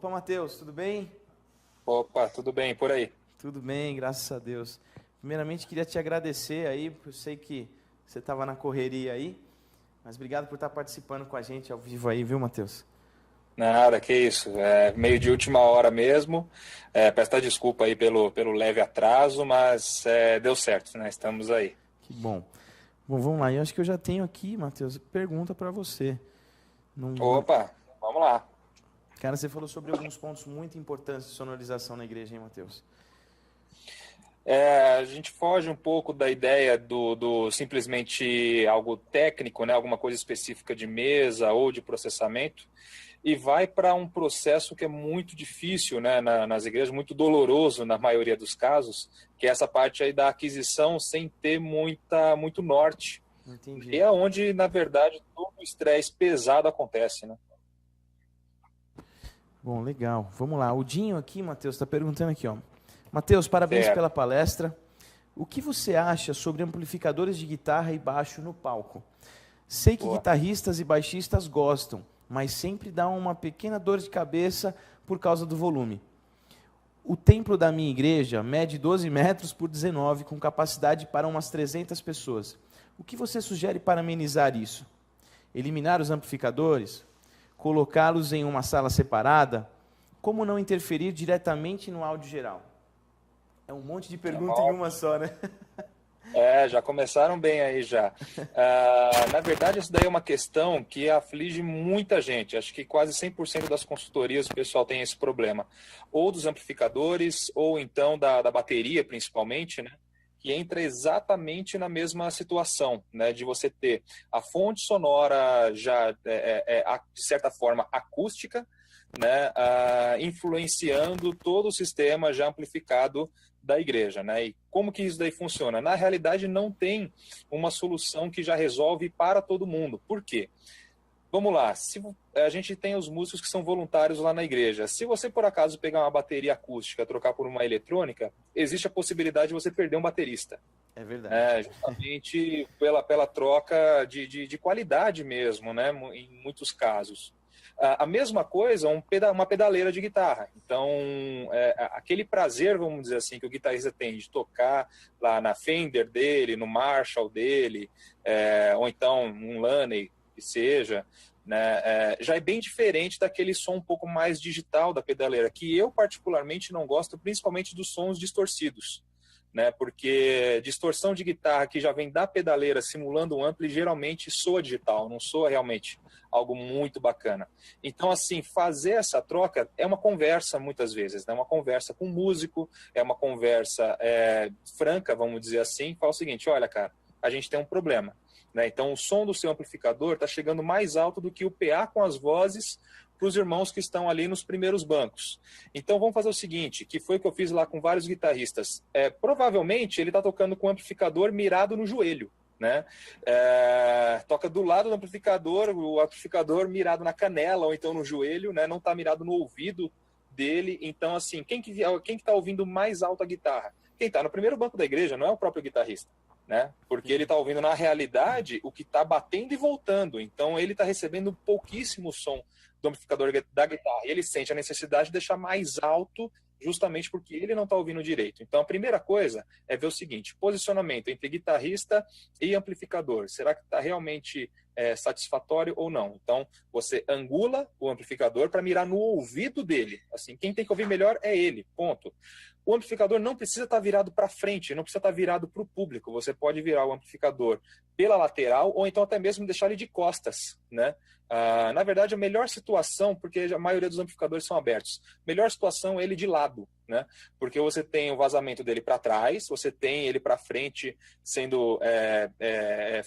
Opa, Matheus, tudo bem? Opa, tudo bem por aí? Tudo bem, graças a Deus. Primeiramente, queria te agradecer aí, porque eu sei que você estava na correria aí, mas obrigado por estar participando com a gente ao vivo aí, viu, Matheus? Nada, que isso. É meio de última hora mesmo. Peço até desculpa aí pelo leve atraso, mas deu certo, né? Estamos aí. Que bom. Bom, vamos lá. Eu acho que eu já tenho aqui, Matheus, pergunta para você. Não. Opa, vamos lá. Cara, você falou sobre alguns pontos muito importantes de sonorização na igreja, hein, Matheus? A gente foge um pouco da ideia do simplesmente algo técnico, né? Alguma coisa específica de mesa ou de processamento, e vai para um processo que é muito difícil, né, nas igrejas, muito doloroso na maioria dos casos, que é essa parte aí da aquisição sem ter muito norte. E Entendi. é onde, na verdade, todo o estresse pesado acontece, né? Bom, legal. Vamos lá. O Dinho aqui, Matheus, está perguntando aqui, ó. Matheus, parabéns Certo. pela palestra. O que você acha sobre amplificadores de guitarra e baixo no palco? Sei que Boa. guitarristas e baixistas gostam, mas sempre dá uma pequena dor de cabeça por causa do volume. O templo da minha igreja mede 12 metros por 19, com capacidade para umas 300 pessoas. O que você sugere para amenizar isso? Eliminar os amplificadores? Colocá-los em uma sala separada? Como não interferir diretamente no áudio geral? É um monte de pergunta em uma só, né? Já começaram bem aí já. Na verdade, isso daí é uma questão que aflige muita gente. Acho que quase 100% das consultorias o pessoal tem esse problema. Ou dos amplificadores, ou então da bateria, principalmente, né? Que entra exatamente na mesma situação, né? De você ter a fonte sonora já, de certa forma, acústica, né? Influenciando todo o sistema já amplificado da igreja, né? E como que isso daí funciona? Na realidade, não tem uma solução que já resolve para todo mundo. Por quê? Vamos lá, se a gente tem os músicos que são voluntários lá na igreja. Se você, por acaso, pegar uma bateria acústica, trocar por uma eletrônica, existe a possibilidade de você perder um baterista. É verdade. Né? Justamente pela troca de qualidade mesmo, né? Em muitos casos. A mesma coisa, uma pedaleira de guitarra. Então, aquele prazer, vamos dizer assim, que o guitarrista tem de tocar lá na Fender dele, no Marshall dele, ou então um Laney, que seja, né, já é bem diferente daquele som um pouco mais digital da pedaleira, que eu particularmente não gosto, principalmente dos sons distorcidos. Né, porque distorção de guitarra que já vem da pedaleira simulando um ampli geralmente soa digital, não soa realmente algo muito bacana. Então, assim, fazer essa troca é uma conversa muitas vezes, né? Uma conversa com o músico, é uma conversa franca, vamos dizer assim, fala o seguinte, olha, cara, a gente tem um problema. Né? Então, o som do seu amplificador está chegando mais alto do que o PA com as vozes para os irmãos que estão ali nos primeiros bancos. Então vamos fazer o seguinte, que foi o que eu fiz lá com vários guitarristas. Provavelmente ele está tocando com o amplificador mirado no joelho. Né? Toca do lado do amplificador, o amplificador mirado na canela ou então no joelho, né? Não está mirado no ouvido dele. Então, assim, quem que está ouvindo mais alto a guitarra? Quem está no primeiro banco da igreja, não é o próprio guitarrista. Né? Porque ele está ouvindo na realidade o que está batendo e voltando. Então ele está recebendo pouquíssimo som do amplificador da guitarra. E ele sente a necessidade de deixar mais alto justamente porque ele não está ouvindo direito. Então a primeira coisa é ver o seguinte, posicionamento entre guitarrista e amplificador. Será que está realmente satisfatório ou não? Então você angula o amplificador para mirar no ouvido dele. Assim, quem tem que ouvir melhor é ele, ponto. O amplificador não precisa estar virado para frente, não precisa estar virado para o público. Você pode virar o amplificador pela lateral ou então até mesmo deixar ele de costas, né? Na verdade, a melhor situação, porque a maioria dos amplificadores são abertos, melhor situação é ele de lado, né? Porque você tem o vazamento dele para trás, você tem ele para frente sendo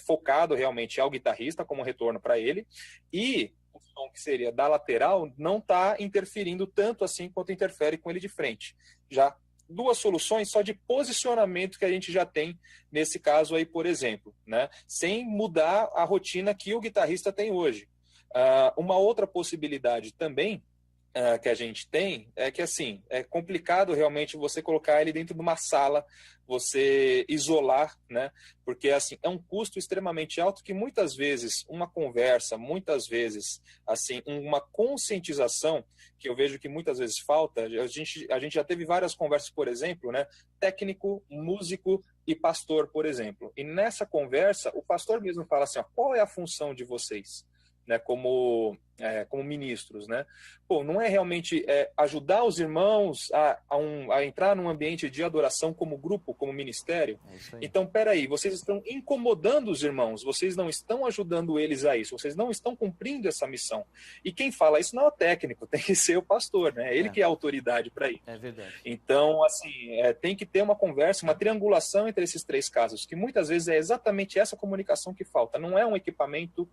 focado realmente ao guitarrista como retorno para ele, e o som que seria da lateral não está interferindo tanto assim quanto interfere com ele de frente. Já duas soluções só de posicionamento que a gente já tem nesse caso aí, por exemplo, né? Sem mudar a rotina que o guitarrista tem hoje. Uma outra possibilidade também que a gente tem é que, assim, é complicado realmente você colocar ele dentro de uma sala, você isolar, né? Porque, assim, é um custo extremamente alto que muitas vezes uma conversa, muitas vezes, assim, uma conscientização, que eu vejo que muitas vezes falta. A gente já teve várias conversas, por exemplo, né? Técnico, músico e pastor, por exemplo. E nessa conversa, o pastor mesmo fala assim, ó, qual é a função de vocês? Né, como ministros, né? Pô, não é realmente ajudar os irmãos a entrar num ambiente de adoração como grupo, como ministério? Então, peraí, vocês estão incomodando os irmãos, vocês não estão ajudando eles a isso, vocês não estão cumprindo essa missão. E quem fala isso não é o técnico, tem que ser o pastor, né? Ele que é a autoridade para isso. É verdade. Então, assim, tem que ter uma conversa, uma triangulação entre esses três casos, que muitas vezes é exatamente essa comunicação que falta. Não é um equipamento,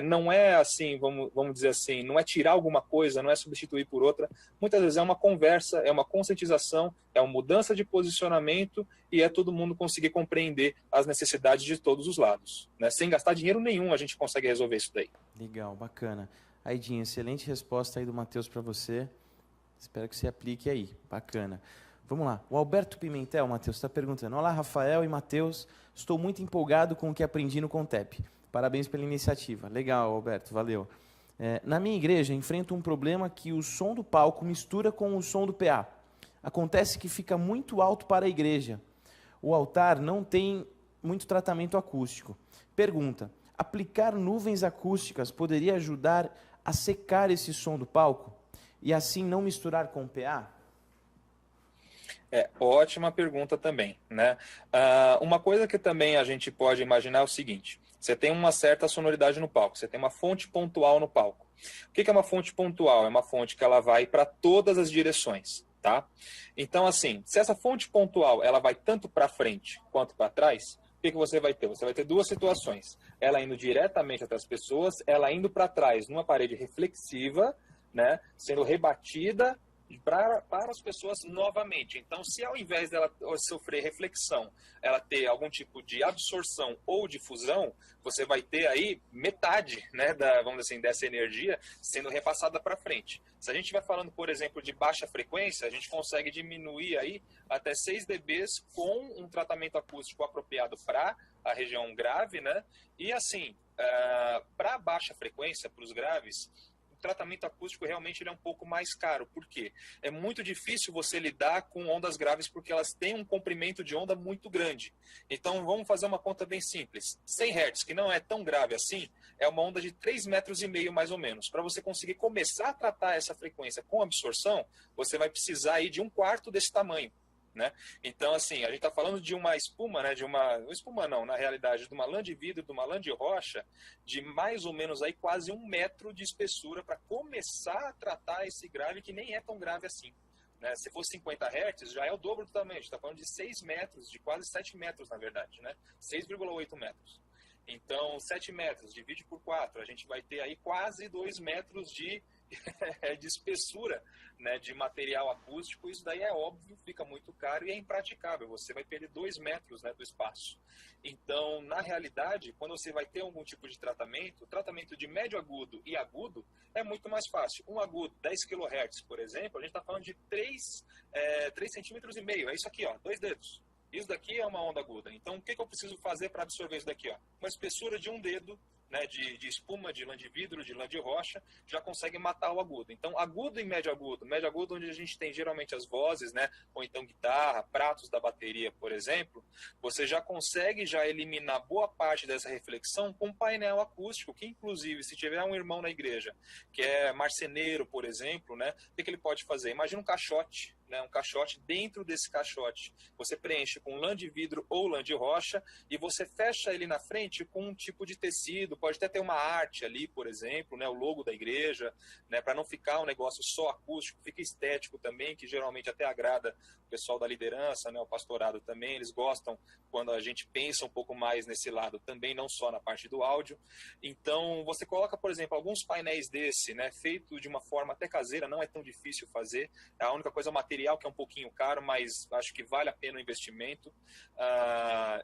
não é assim, vamos dizer assim, não é tirar alguma coisa, não é substituir por outra. Muitas vezes é uma conversa, é uma conscientização, é uma mudança de posicionamento e é todo mundo conseguir compreender as necessidades de todos os lados. Né? Sem gastar dinheiro nenhum, a gente consegue resolver isso daí. Legal, bacana. Aidinho, excelente resposta aí do Matheus para você. Espero que você aplique aí. Bacana. Vamos lá. O Alberto Pimentel, Matheus, está perguntando. Olá, Rafael e Matheus. Estou muito empolgado com o que aprendi no Contep. Parabéns pela iniciativa. Legal, Alberto. Valeu. Na minha igreja, enfrento um problema que o som do palco mistura com o som do PA. Acontece que fica muito alto para a igreja. O altar não tem muito tratamento acústico. Pergunta. Aplicar nuvens acústicas poderia ajudar a secar esse som do palco? E assim não misturar com o PA? Ótima pergunta também, né? Uma coisa que também a gente pode imaginar é o seguinte: você tem uma certa sonoridade no palco, você tem uma fonte pontual no palco. O que é uma fonte pontual? É uma fonte que ela vai para todas as direções, tá? Então, assim, se essa fonte pontual ela vai tanto para frente quanto para trás, o que você vai ter? Você vai ter duas situações: ela indo diretamente até as pessoas, ela indo para trás numa parede reflexiva, né, sendo rebatida para as pessoas novamente. Então, se ao invés dela sofrer reflexão, ela ter algum tipo de absorção ou difusão, você vai ter aí metade, né, vamos dizer assim, dessa energia sendo repassada para frente. Se a gente vai falando, por exemplo, de baixa frequência, a gente consegue diminuir aí até 6 dB com um tratamento acústico apropriado para a região grave, né? E assim, para baixa frequência, para os graves, tratamento acústico realmente ele é um pouco mais caro. Por quê? É muito difícil você lidar com ondas graves porque elas têm um comprimento de onda muito grande. Então vamos fazer uma conta bem simples. 100 Hz, que não é tão grave assim, é uma onda de 3,5 metros mais ou menos. Para você conseguir começar a tratar essa frequência com absorção, você vai precisar aí de 1/4 desse tamanho. Né? Então, assim, a gente está falando de uma espuma, né? Espuma não, na realidade, de uma lã de vidro, de uma lã de rocha, de mais ou menos aí quase 1 metro de espessura para começar a tratar esse grave que nem é tão grave assim. Né? Se for 50 Hz, já é o dobro do tamanho. A gente está falando de 6 metros, de quase 7 metros, na verdade, né? 6,8 metros. Então, 7 metros, divide por 4, a gente vai ter aí quase 2 metros de espessura, né, de material acústico. Isso daí é óbvio, fica muito caro e é impraticável. Você vai perder 2 metros, né, do espaço. Então, na realidade, quando você vai ter algum tipo de tratamento de médio agudo e agudo é muito mais fácil. Um agudo, 10 kHz, por exemplo, a gente está falando de 3,5 centímetros. É isso aqui, ó, 2 dedos. Isso daqui é uma onda aguda. Então, o que eu preciso fazer para absorver isso daqui? Ó? Uma espessura de 1 dedo, né, de espuma, de lã de vidro, de lã de rocha, já consegue matar o agudo. Então, agudo e médio agudo onde a gente tem geralmente as vozes, né, ou então guitarra, pratos da bateria, por exemplo, você já consegue eliminar boa parte dessa reflexão com painel acústico, que inclusive, se tiver um irmão na igreja, que é marceneiro, por exemplo, né, o que ele pode fazer? Imagina um caixote, né, um caixote. Dentro desse caixote você preenche com lã de vidro ou lã de rocha e você fecha ele na frente com um tipo de tecido, pode até ter uma arte ali, por exemplo, né, o logo da igreja, né, para não ficar um negócio só acústico, fica estético também, que geralmente até agrada o pessoal da liderança, né, o pastorado também, eles gostam quando a gente pensa um pouco mais nesse lado também, não só na parte do áudio. Então você coloca, por exemplo, alguns painéis desse, né, feito de uma forma até caseira, não é tão difícil fazer, a única coisa é o material, que é um pouquinho caro, mas acho que vale a pena o investimento,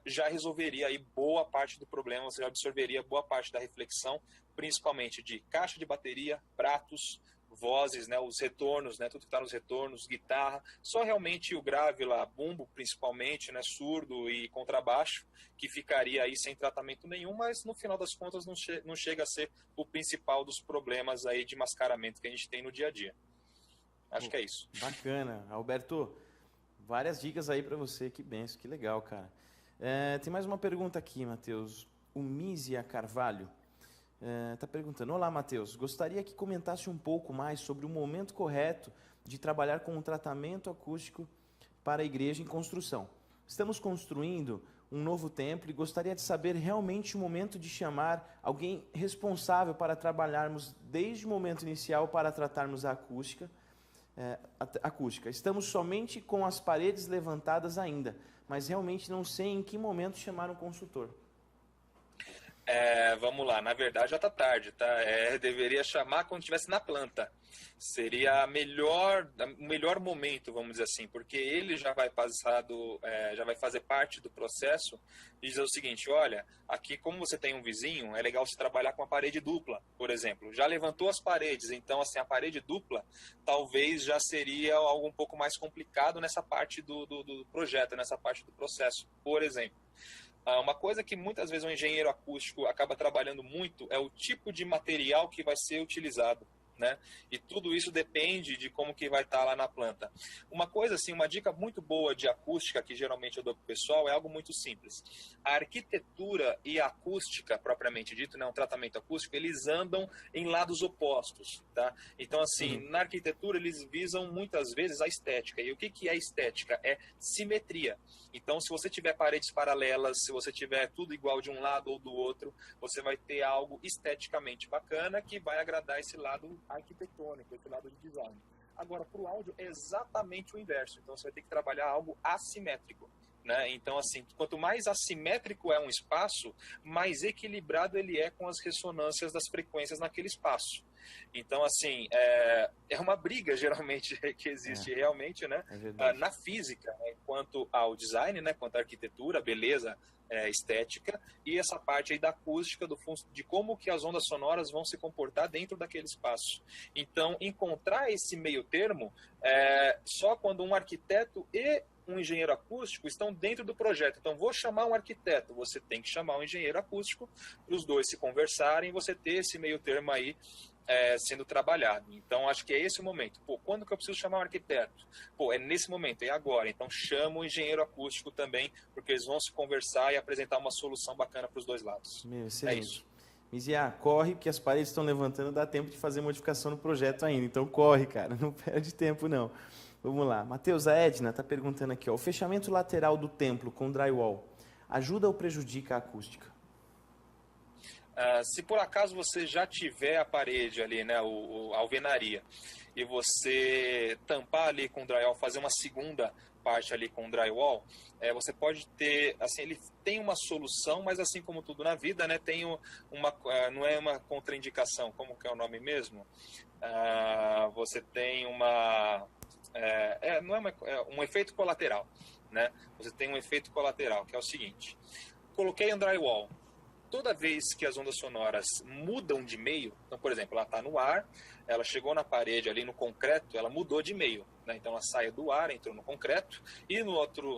já resolveria aí boa parte do problema, você já absorveria boa parte da reflexão, principalmente de caixa de bateria, pratos, vozes, né, os retornos, né, tudo que está nos retornos, guitarra, só realmente o grave lá, bumbo principalmente, né, surdo e contrabaixo, que ficaria aí sem tratamento nenhum, mas no final das contas não chega a ser o principal dos problemas aí de mascaramento que a gente tem no dia a dia. Acho que é isso. Bacana. Alberto, várias dicas aí para você, que benção, que legal, cara. Tem mais uma pergunta aqui, Matheus. O Mísia Carvalho está perguntando: olá, Matheus, gostaria que comentasse um pouco mais sobre o momento correto de trabalhar com um tratamento acústico para a igreja em construção. Estamos construindo um novo templo e gostaria de saber realmente o momento de chamar alguém responsável para trabalharmos desde o momento inicial para tratarmos a acústica. Estamos somente com as paredes levantadas ainda, mas realmente não sei em que momento chamar um consultor. Vamos lá, na verdade já está tarde, tá? Deveria chamar quando estivesse na planta. Seria o melhor momento, vamos dizer assim, porque ele já vai já vai fazer parte do processo e dizer o seguinte: olha, aqui como você tem um vizinho, é legal você trabalhar com a parede dupla, por exemplo. Já levantou as paredes, então assim, a parede dupla talvez já seria algo um pouco mais complicado nessa parte do projeto, nessa parte do processo, por exemplo. Uma coisa que muitas vezes o engenheiro acústico acaba trabalhando muito é o tipo de material que vai ser utilizado, né? E tudo isso depende de como que vai estar lá na planta. Uma coisa assim, uma dica muito boa de acústica que geralmente eu dou para o pessoal é algo muito simples. A arquitetura e a acústica, propriamente dito, né, um tratamento acústico, eles andam em lados opostos, tá? Então assim, na arquitetura eles visam muitas vezes a estética. E o que é estética? É simetria. Então se você tiver paredes paralelas, se você tiver tudo igual de um lado ou do outro, você vai ter algo esteticamente bacana que vai agradar esse lado arquitetônico, esse lado de design. Agora, para o áudio é exatamente o inverso. Então, você vai ter que trabalhar algo assimétrico, né? Então, assim, quanto mais assimétrico é um espaço, mais equilibrado ele é com as ressonâncias das frequências naquele espaço. Então, assim, é uma briga, geralmente, que existe realmente, né? Na física, né? Quanto ao design, né? Quanto à arquitetura, beleza, estética, e essa parte aí da acústica, de como que as ondas sonoras vão se comportar dentro daquele espaço. Então, encontrar esse meio termo só quando um arquiteto e um engenheiro acústico estão dentro do projeto. Então, vou chamar um arquiteto, você tem que chamar um engenheiro acústico, para os dois se conversarem, você ter esse meio termo aí sendo trabalhado. Então, acho que é esse o momento. Quando que eu preciso chamar um arquiteto? É nesse momento, é agora. Então, chama o engenheiro acústico também, porque eles vão se conversar e apresentar uma solução bacana para os dois lados. É isso. Mizia, corre, que as paredes estão levantando, dá tempo de fazer modificação no projeto ainda. Então, corre, cara, não perde tempo, não. Vamos lá. Matheus, a Edna está perguntando aqui, ó, o fechamento lateral do templo com drywall ajuda ou prejudica a acústica? Se por acaso você já tiver a parede ali, né, a alvenaria, e você tampar ali com drywall, fazer uma segunda parte ali com drywall, você pode ter, assim, ele tem uma solução, mas assim como tudo na vida, né, tem não é uma contraindicação, como que é o nome mesmo? Você tem não é um efeito colateral, né? Você tem um efeito colateral, que é o seguinte: coloquei um drywall. Toda vez que as ondas sonoras mudam de meio, então, por exemplo, ela está no ar, ela chegou na parede ali no concreto, ela mudou de meio, né? Então ela sai do ar, entrou no concreto, e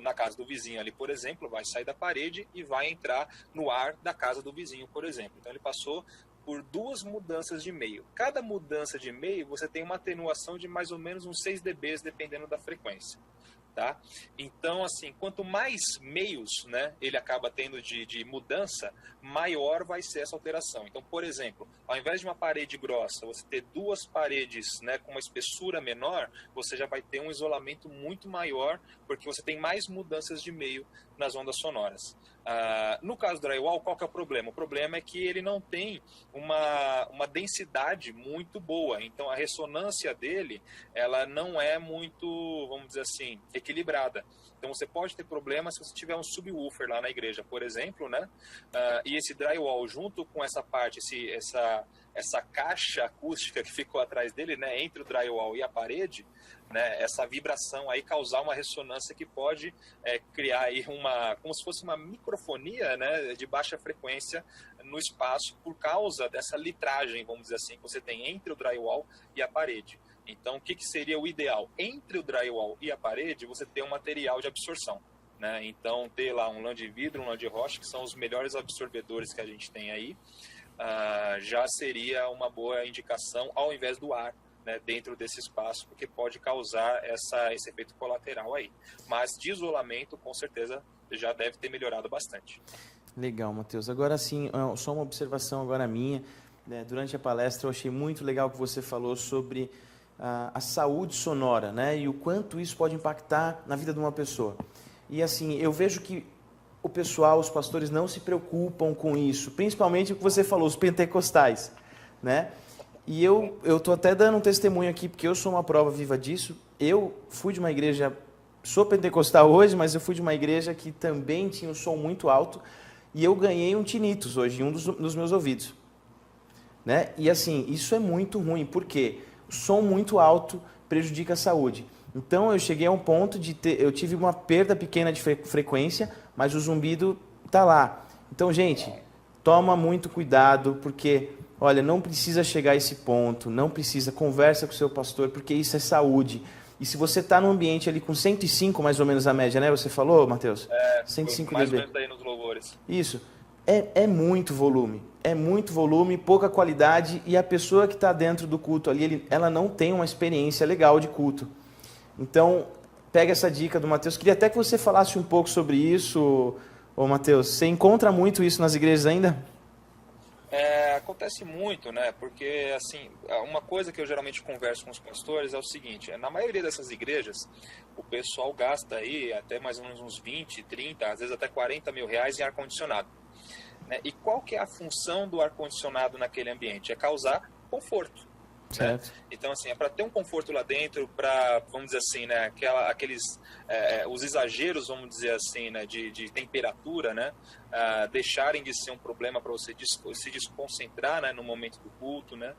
na casa do vizinho ali, por exemplo, vai sair da parede e vai entrar no ar da casa do vizinho, por exemplo. Então ele passou por duas mudanças de meio. Cada mudança de meio, você tem uma atenuação de mais ou menos uns 6 dB, dependendo da frequência. Tá? Então, assim, quanto mais meios, né, ele acaba tendo de mudança, maior vai ser essa alteração. Então, por exemplo, ao invés de uma parede grossa, você ter duas paredes, né, com uma espessura menor, você já vai ter um isolamento muito maior, porque você tem mais mudanças de meio nas ondas sonoras. No caso do drywall, qual que é o problema? O problema é que ele não tem uma densidade muito boa, então a ressonância dele, ela não é muito, vamos dizer assim, equilibrada. Então você pode ter problemas se você tiver um subwoofer lá na igreja, por exemplo, né? E esse drywall junto com essa parte, essa caixa acústica que ficou atrás dele, né, entre o drywall e a parede, né, essa vibração aí causar uma ressonância que pode criar aí como se fosse uma microfonia, né, de baixa frequência no espaço por causa dessa litragem, vamos dizer assim, que você tem entre o drywall e a parede. Então, o que seria o ideal? Entre o drywall e a parede, você ter um material de absorção. Né? Então, ter lá um lã de vidro, um lã de rocha, que são os melhores absorvedores que a gente tem aí, já seria uma boa indicação ao invés do ar, né, dentro desse espaço, porque pode causar esse efeito colateral aí. Mas de isolamento, com certeza, já deve ter melhorado bastante. Legal, Matheus. Agora sim, só uma observação agora minha. Né? Durante a palestra eu achei muito legal que você falou sobre a saúde sonora, né? E o quanto isso pode impactar na vida de uma pessoa. E assim, eu vejo que o pessoal, os pastores não se preocupam com isso, principalmente o que você falou, os pentecostais, né? E eu estou até dando um testemunho aqui, porque eu sou uma prova viva disso. Eu fui de uma igreja, sou pentecostal hoje, mas eu fui de uma igreja que também tinha um som muito alto, e eu ganhei um tinnitus hoje em um dos meus ouvidos. Né? E assim, isso é muito ruim, porque o som muito alto prejudica a saúde. Então eu cheguei a um ponto eu tive uma perda pequena de frequência, mas o zumbido está lá. Então, gente, toma muito cuidado, porque, olha, não precisa chegar a esse ponto, não precisa, conversa com o seu pastor, porque isso é saúde. E se você está num ambiente ali com 105, mais ou menos a média, né? Você falou, Matheus? 105 mais dB. ou menos aí nos louvores. Isso. É muito volume, pouca qualidade, e a pessoa que está dentro do culto ali, ela não tem uma experiência legal de culto. Então, pega essa dica do Matheus. Queria até que você falasse um pouco sobre isso, ô Matheus. Você encontra muito isso nas igrejas ainda? Acontece muito, né? Porque, assim, uma coisa que eu geralmente converso com os pastores é o seguinte: na maioria dessas igrejas, o pessoal gasta aí até mais ou menos uns 20, 30, às vezes até 40 mil reais em ar-condicionado. Né? E qual que é a função do ar-condicionado naquele ambiente? É causar conforto. Né? Então, assim, é para ter um conforto lá dentro, para, vamos dizer assim, né, os exageros, vamos dizer assim, né, de temperatura, né, deixarem de ser um problema para você se desconcentrar, né, no momento do culto, né,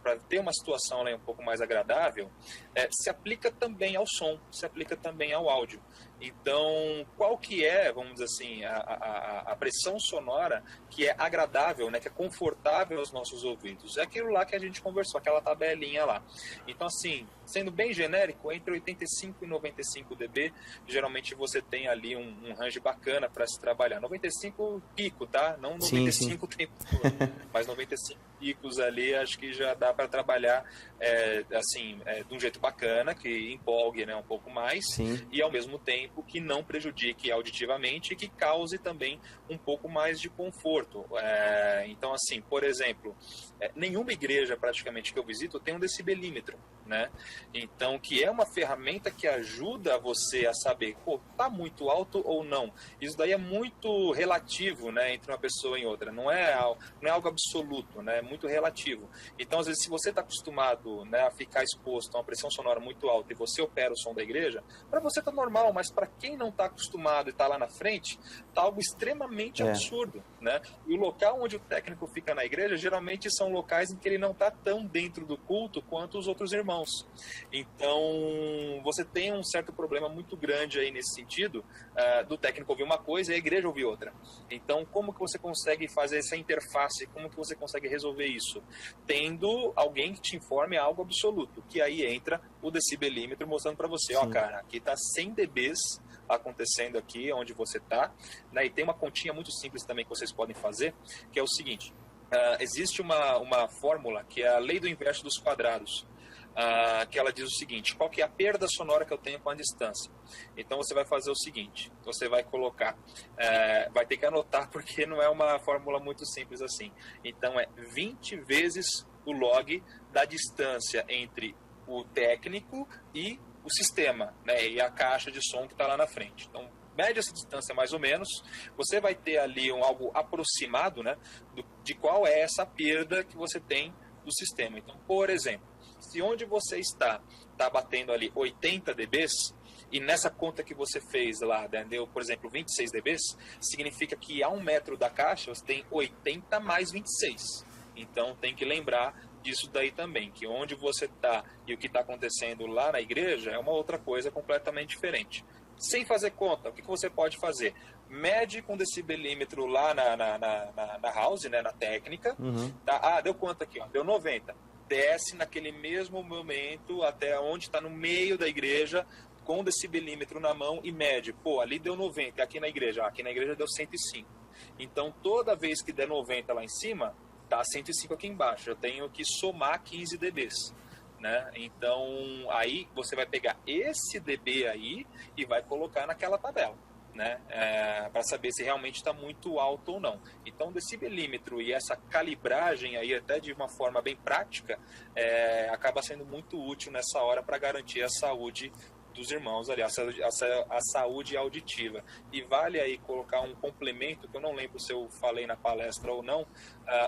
para ter uma situação, né, um pouco mais agradável, se aplica também ao som, se aplica também ao áudio. Então, qual que é, vamos dizer assim, a pressão sonora que é agradável, né, que é confortável aos nossos ouvidos? É aquilo lá que a gente conversou, aquela tabelinha lá. Então, assim, sendo bem genérico, entre 85 e 95 dB, geralmente você tem ali um range bacana para se trabalhar. 95 pico, tá? Não 95 tempo todo, mas 95 picos ali, acho que já dá para trabalhar de um jeito bacana, que empolgue, né, um pouco mais, e ao mesmo tempo que não prejudique auditivamente e que cause também um pouco mais de conforto. Então, assim, por exemplo, nenhuma igreja praticamente que eu visito tem um decibelímetro, né? Então, que é uma ferramenta que ajuda você a saber, tá muito alto ou não. Isso daí é muito relativo, né, entre uma pessoa e outra. Não é algo absoluto, né? É muito relativo. Então, às vezes, se você está acostumado, né, a ficar exposto a uma pressão sonora muito alta e você opera o som da igreja, para você tá normal, mas para quem não está acostumado e está lá na frente, tá algo extremamente absurdo, né? E o local onde o técnico fica na igreja, geralmente são locais em que ele não está tão dentro do culto quanto os outros irmãos. Então, você tem um certo problema muito grande aí nesse sentido, do técnico ouvir uma coisa e a igreja ouvir outra. Então, como que você consegue fazer essa interface? Como que você consegue resolver isso? Tendo alguém que te informe algo absoluto, que aí entra o decibelímetro mostrando para você, cara, aqui tá 100 dBs acontecendo aqui onde você tá, né? E tem uma continha muito simples também que vocês podem fazer, que é o seguinte: existe uma fórmula que é a lei do inverso dos quadrados, que ela diz o seguinte: qual que é a perda sonora que eu tenho com a distância? Então você vai fazer o seguinte, você vai colocar, vai ter que anotar porque não é uma fórmula muito simples assim. Então é 20 vezes o log da distância entre o técnico e o sistema, né, e a caixa de som que está lá na frente. Então, mede essa distância mais ou menos, você vai ter ali algo aproximado, né, de qual é essa perda que você tem do sistema. Então, por exemplo, se onde você está batendo ali 80 dBs, e nessa conta que você fez lá, né, deu, por exemplo, 26 dBs, significa que a 1 metro da caixa você tem 80 mais 26. Então tem que lembrar disso daí também, que onde você está e o que está acontecendo lá na igreja é uma outra coisa completamente diferente. Sem fazer conta, o que você pode fazer? Mede com decibelímetro lá na house, né, na técnica. Tá? Ah, deu quanto aqui? Ó? Deu 90. Desce naquele mesmo momento até onde está no meio da igreja, com o decibelímetro na mão e mede. Pô, ali deu 90, aqui na igreja. Aqui na igreja deu 105. Então, toda vez que der 90 lá em cima, tá 105 aqui embaixo. Eu tenho que somar 15 dBs. Né? Então, aí você vai pegar esse dB aí e vai colocar naquela tabela, né? Para saber se realmente está muito alto ou não. Então, o decibelímetro e essa calibragem aí, até de uma forma bem prática, acaba sendo muito útil nessa hora para garantir a saúde dos irmãos ali, a saúde auditiva. E vale aí colocar um complemento, que eu não lembro se eu falei na palestra ou não,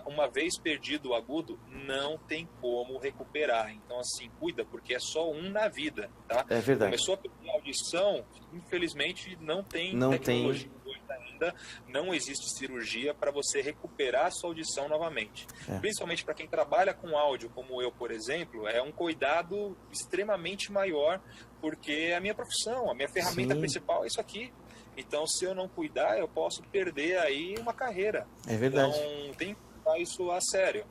uma vez perdido o agudo, não tem como recuperar. Então, assim, cuida, porque é só um na vida, tá? É verdade. Começou a perder a audição, infelizmente não tem tecnologia hoje ainda, não existe cirurgia para você recuperar a sua audição novamente. Principalmente para quem trabalha com áudio, como eu, por exemplo, é um cuidado extremamente maior, porque é a minha profissão, a minha ferramenta principal é isso aqui. Então, se eu não cuidar, eu posso perder aí uma carreira. É verdade. Então, tem que levar isso a sério.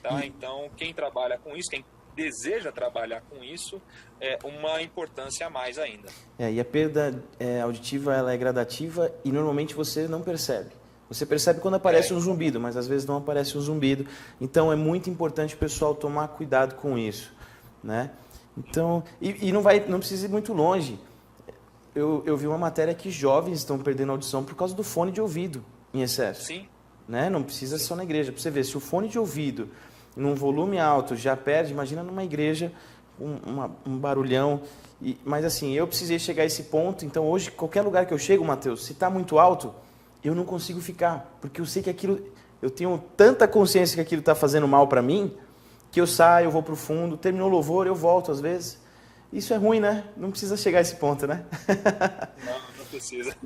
Tá? Então, quem trabalha com isso, quem deseja trabalhar com isso, é uma importância a mais ainda. E a perda auditiva, ela é gradativa e normalmente você não percebe. Você percebe quando aparece um zumbido, mas às vezes não aparece um zumbido. Então, é muito importante o pessoal tomar cuidado com isso, né? Então, não precisa ir muito longe. Eu vi uma matéria que jovens estão perdendo a audição por causa do fone de ouvido em excesso. Sim. Né? Não precisa ser só na igreja. Para você ver, se o fone de ouvido, num volume alto, já perde, imagina numa igreja, um barulhão. Mas assim, eu precisei chegar a esse ponto. Então, hoje, qualquer lugar que eu chego, Matheus, se está muito alto, eu não consigo ficar. Porque eu sei que aquilo... Eu tenho tanta consciência que aquilo está fazendo mal para mim, que eu saio, eu vou para o fundo, terminou o louvor, eu volto às vezes. Isso é ruim, né? Não precisa chegar a esse ponto, né? Não precisa.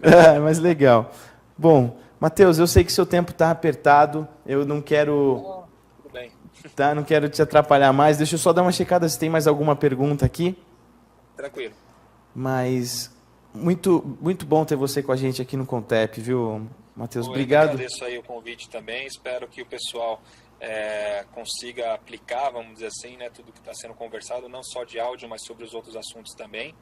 Mas legal. Bom, Matheus, eu sei que seu tempo está apertado, eu não quero... Tudo bem. Tá, não quero te atrapalhar mais, deixa eu só dar uma checada se tem mais alguma pergunta aqui. Tranquilo. Mas muito, muito bom ter você com a gente aqui no Contep, viu, Matheus? Obrigado. Eu agradeço aí o convite também, espero que o pessoal consiga aplicar, vamos dizer assim, né, tudo que está sendo conversado, não só de áudio, mas sobre os outros assuntos também,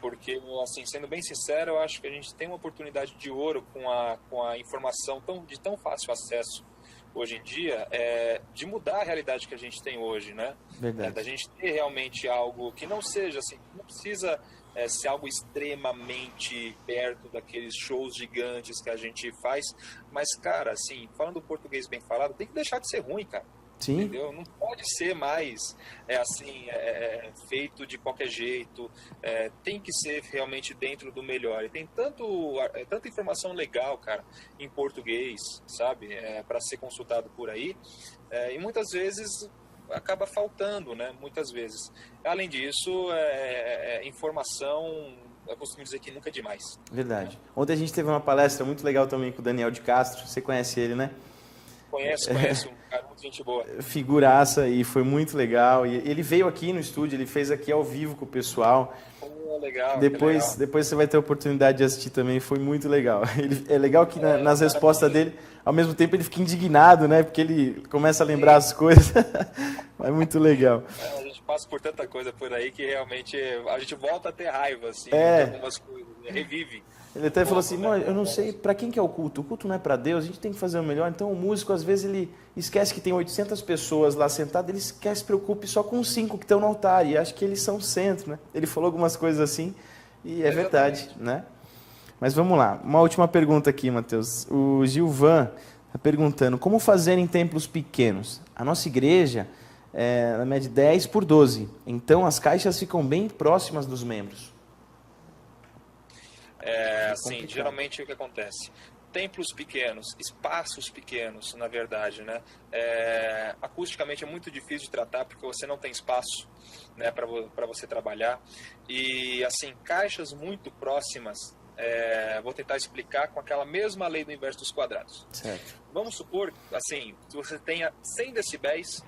porque, assim, sendo bem sincero, eu acho que a gente tem uma oportunidade de ouro com a informação de tão fácil acesso hoje em dia, de mudar a realidade que a gente tem hoje, né? Verdade. Da gente ter realmente algo que não seja assim, não precisa ser algo extremamente perto daqueles shows gigantes que a gente faz, mas, cara, assim, falando português bem falado, tem que deixar de ser ruim, cara. Sim. Entendeu? Não pode ser mais feito de qualquer jeito, tem que ser realmente dentro do melhor. E tem tanta informação legal, cara, em português, sabe, para ser consultado por aí, e muitas vezes acaba faltando, né? Muitas vezes. Além disso, informação, eu costumo dizer que nunca é demais. Verdade. Ontem a gente teve uma palestra muito legal também com o Daniel de Castro, você conhece ele, né? Conheço, um cara muito gente boa. Figuraça, e foi muito legal. E ele veio aqui no estúdio, ele fez aqui ao vivo com o pessoal. Legal, depois você vai ter a oportunidade de assistir também, foi muito legal. É legal que nas respostas dele, ao mesmo tempo ele fica indignado, né? Porque ele começa a lembrar as coisas. É muito legal. A gente passa por tanta coisa por aí que realmente a gente volta a ter raiva, assim, de algumas coisas, revive. Ele até falou assim, eu não sei para quem que é o culto. O culto não é para Deus, a gente tem que fazer o melhor. Então o músico, às vezes, ele esquece que tem 800 pessoas lá sentadas, ele se preocupe só com 5 que estão no altar, e acha que eles são o centro, né? Ele falou algumas coisas assim, e é verdade, né? Mas vamos lá, uma última pergunta aqui, Matheus. O Gilvan está perguntando, como fazer em templos pequenos? A nossa igreja ela mede 10 por 12, então as caixas ficam bem próximas dos membros. Assim, geralmente o que acontece? Templos pequenos, espaços pequenos, na verdade, né? Acusticamente é muito difícil de tratar porque você não tem espaço, né, para você trabalhar. E, assim, caixas muito próximas vou tentar explicar com aquela mesma lei do inverso dos quadrados. Certo. Vamos supor, assim, que você tenha 100 decibéis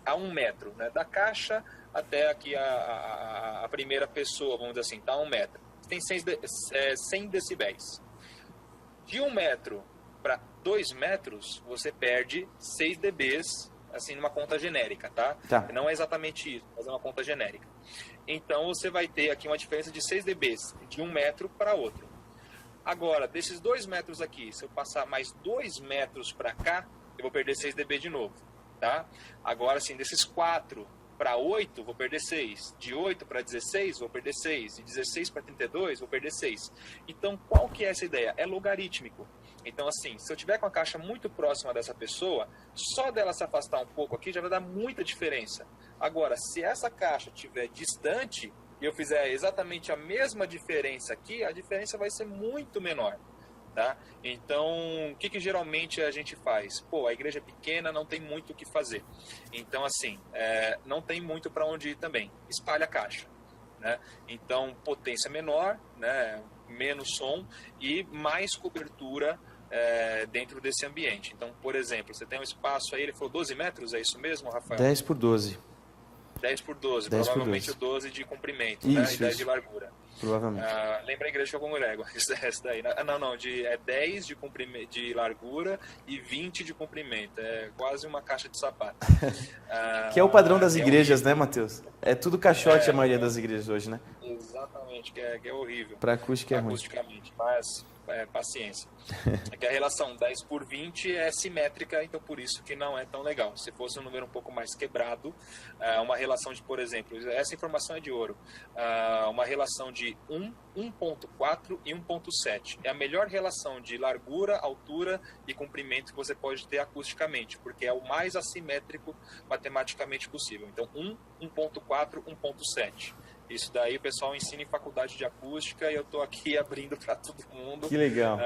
a 1 metro, né? Da caixa até aqui a primeira pessoa, vamos dizer assim, tá a 1 metro. Você tem 100 decibéis. De 1 metro para 2 metros, você perde 6 dBs, assim, numa conta genérica, tá? Não é exatamente isso, mas é uma conta genérica. Então, você vai ter aqui uma diferença de 6 dBs de 1 metro para outro. Agora, desses 2 metros aqui, se eu passar mais 2 metros para cá, eu vou perder 6 dB de novo, tá? Agora, assim, desses 4 para 8, vou perder 6. De 8 para 16, vou perder 6. De 16 para 32, vou perder 6. Então, qual que é essa ideia? É logarítmico. Então, assim, se eu tiver com a caixa muito próxima dessa pessoa, só dela se afastar um pouco aqui já vai dar muita diferença. Agora, se essa caixa estiver distante e eu fizer exatamente a mesma diferença aqui, a diferença vai ser muito menor. Tá? Então, o que geralmente a gente faz? Pô, a igreja é pequena, não tem muito o que fazer. Então, assim, não tem muito para onde ir também. Espalha a caixa. Né? Então, potência menor, né? Menos som e mais cobertura dentro desse ambiente. Então, por exemplo, você tem um espaço aí, ele falou 12 metros, é isso mesmo, Rafael? 10 por 12. 10 por 12, 10 provavelmente por 12. o 12 de comprimento, isso, né? E 10 de largura. Provavelmente. Lembra a igreja que eu congrego, essa daí. Não, é 10 de largura e 20 de comprimento. É quase uma caixa de sapato. Que é o padrão das igrejas, né, Matheus? É tudo caixote a maioria das igrejas hoje, né? Exatamente, que é horrível. Para acústica é ruim. Acusticamente, mas paciência. É que a relação 10 por 20 é simétrica, então por isso que não é tão legal. Se fosse um número um pouco mais quebrado, uma relação de, por exemplo, essa informação é de ouro, uma relação de 1.4 e 1.7. É a melhor relação de largura, altura e comprimento que você pode ter acusticamente, porque é o mais assimétrico matematicamente possível. Então 1.4, 1.7. Isso daí o pessoal ensina em faculdade de acústica e eu estou aqui abrindo para todo mundo. Que legal.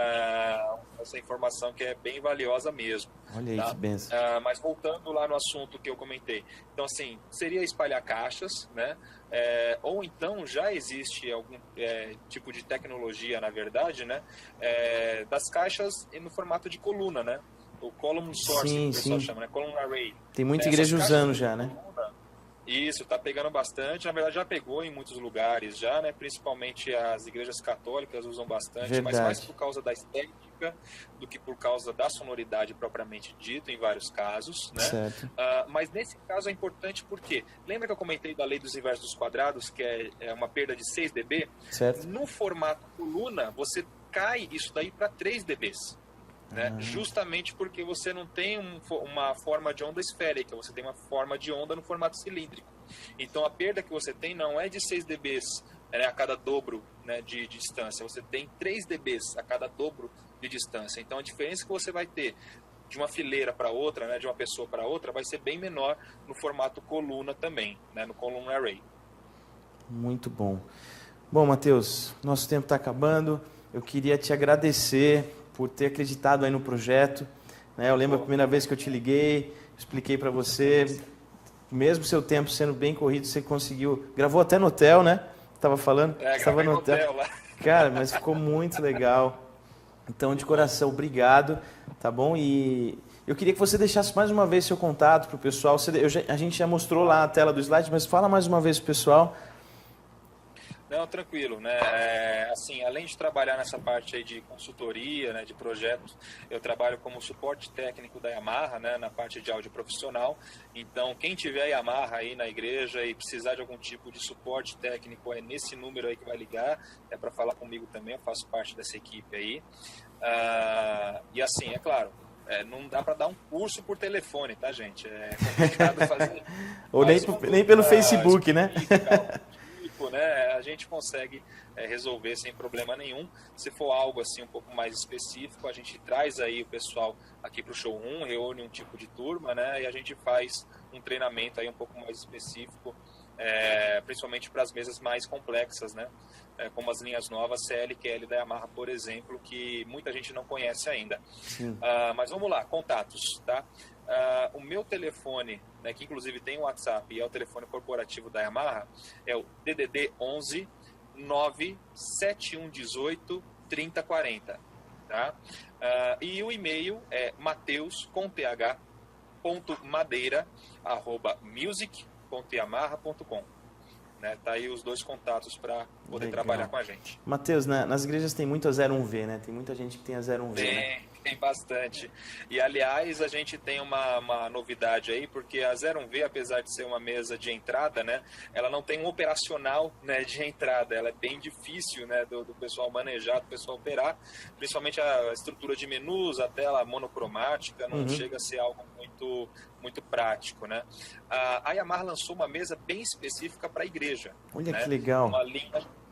Essa informação que é bem valiosa mesmo. Olha aí, tá? que benção. Mas voltando lá no assunto que eu comentei. Então, assim, seria espalhar caixas, né? Ou então já existe algum tipo de tecnologia, na verdade, né? Das caixas no formato de coluna, né? O column sourcing, que o pessoal chama, né? Column array. Tem muita igreja usando já, né? Isso, está pegando bastante. Na verdade, já pegou em muitos lugares, já, né? Principalmente as igrejas católicas usam bastante, Verdade. mas mais por causa da estética do que por causa da sonoridade propriamente dito, em vários casos, né? Certo. Mas nesse caso é importante porque, lembra que eu comentei da lei dos inversos dos quadrados, que é uma perda de 6 dB? Certo. No formato coluna, você cai isso daí para 3 dBs. Né? Justamente porque você não tem uma forma de onda esférica, você tem uma forma de onda no formato cilíndrico. Então a perda que você tem não é de 6 dBs a cada dobro, né, de distância, você tem 3 dBs a cada dobro de distância. Então a diferença que você vai ter de uma fileira para outra, né, de uma pessoa para outra, vai ser bem menor no formato coluna também, né, no column array. Muito bom. Bom, Matheus, nosso tempo está acabando. Eu queria te agradecer por ter acreditado aí no projeto. Eu lembro a primeira vez que eu te liguei, expliquei para você, mesmo seu tempo sendo bem corrido, você conseguiu... Gravou até no hotel, né? Estava falando? Estava no hotel lá. Cara, mas ficou muito legal. Então, de coração, obrigado, tá bom? E eu queria que você deixasse mais uma vez seu contato para o pessoal. A gente já mostrou lá a tela do slide, mas fala mais uma vez para o pessoal. Não, tranquilo, né? Assim, além de trabalhar nessa parte aí de consultoria, né, de projetos, eu trabalho como suporte técnico da Yamaha, né, na parte de áudio profissional. Então, quem tiver Yamaha aí na igreja e precisar de algum tipo de suporte técnico, é nesse número aí que vai ligar, é para falar comigo também, eu faço parte dessa equipe aí. E assim, é claro, não dá para dar um curso por telefone, tá, gente? É complicado fazer. Ou nem pelo Facebook, né? Né, a gente consegue resolver sem problema nenhum. Se for algo assim um pouco mais específico, a gente traz aí o pessoal aqui para o showroom, reúne um tipo de turma, né, e a gente faz um treinamento aí um pouco mais específico, principalmente para as mesas mais complexas, né, como as linhas novas CL e QL da Yamaha, por exemplo, que muita gente não conhece ainda. Mas vamos lá, contatos, tá? O meu telefone, né, que inclusive tem o WhatsApp e é o telefone corporativo da Yamaha, é o DDD 11 97118 3040. Tá? E o e-mail é mateus.madeira@music.yamaha.com. Né? Tá aí os dois contatos para poder trabalhar com a gente. Mateus, nas igrejas tem muito a 01V, né? Tem muita gente que tem a 01V, né? Tem bastante. E, aliás, a gente tem uma novidade aí, porque a 01V, apesar de ser uma mesa de entrada, né, ela não tem um operacional, né, de entrada. Ela é bem difícil, né, do pessoal manejar, do pessoal operar. Principalmente a estrutura de menus, a tela monocromática, não chega a ser algo muito prático, né? A Yamaha lançou uma mesa bem específica para a igreja. Olha, né? que legal.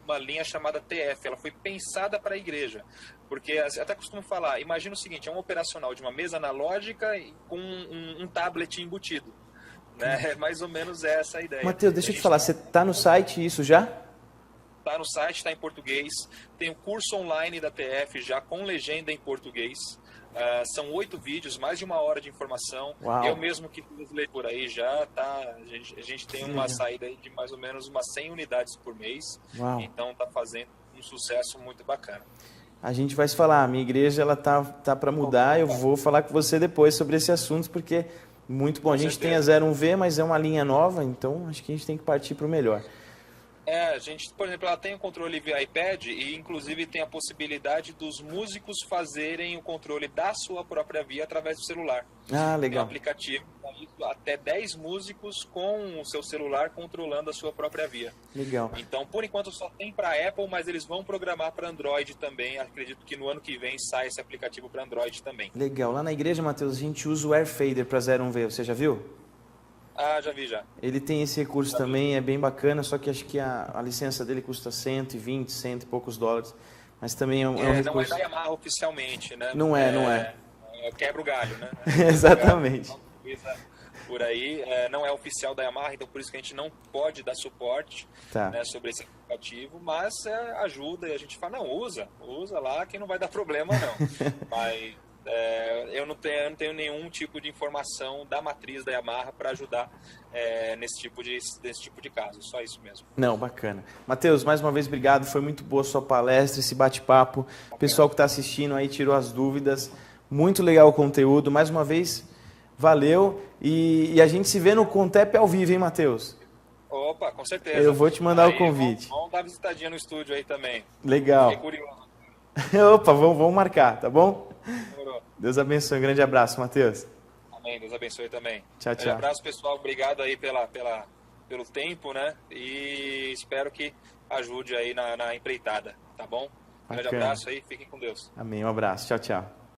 Uma linha chamada TF, ela foi pensada para a igreja, porque eu até costumo falar, imagina o seguinte, é um operacional de uma mesa analógica com um tablet embutido, né? Mais ou menos essa a ideia. Mateus, deixa eu te falar, você está no site isso já? Está no site, está em português, tem o curso online da TF já com legenda em português. São 8 vídeos, mais de 1 hora de informação. Uau. Eu mesmo que fiz por aí já, tá? A gente tem uma saída aí de mais ou menos umas 100 unidades por mês. Uau. Então tá fazendo um sucesso muito bacana. A gente vai se falar, a minha igreja ela tá para mudar, eu vou falar com você depois sobre esse assunto, porque muito bom. A gente tem a 01V, mas é uma linha nova, então acho que a gente tem que partir para o melhor. A gente, por exemplo, ela tem o controle via iPad e, inclusive, tem a possibilidade dos músicos fazerem o controle da sua própria via através do celular. Ah, legal. Tem um aplicativo, até 10 músicos com o seu celular controlando a sua própria via. Legal. Então, por enquanto, só tem para Apple, mas eles vão programar para Android também. Acredito que no ano que vem sai esse aplicativo para Android também. Legal. Lá na igreja, Mateus, a gente usa o AirFader para 01V, você já viu? Já vi já. Ele tem esse recurso também, é bem bacana, só que acho que a licença dele custa 120, cento e poucos dólares. Mas também é um recurso... Não é da Yamaha oficialmente, né? Não é. Quebra o galho, né? Exatamente. Por aí, não é oficial da Yamaha, então por isso que a gente não pode dar suporte, né, sobre esse aplicativo, mas ajuda e a gente fala, não, usa lá que não vai dar problema não. Mas... eu não tenho nenhum tipo de informação da matriz da Yamaha para ajudar nesse tipo de caso, só isso mesmo. Não, bacana. Mateus, mais uma vez, obrigado, foi muito boa a sua palestra, esse bate-papo. O pessoal que está assistindo aí tirou as dúvidas, muito legal o conteúdo, mais uma vez, valeu. E a gente se vê no Contep ao vivo, hein, Mateus? Opa, com certeza. Eu vou te mandar o convite. Vamos dar uma visitadinha no estúdio aí também. Legal. Fiquei curioso. Opa, vamos marcar, tá bom? Deus abençoe, um grande abraço, Mateus. Amém, Deus abençoe também. Tchau. Um abraço, pessoal, obrigado aí pelo tempo, né? E espero que ajude aí na empreitada, tá bom? Um grande abraço aí, fiquem com Deus. Amém, um abraço, tchau.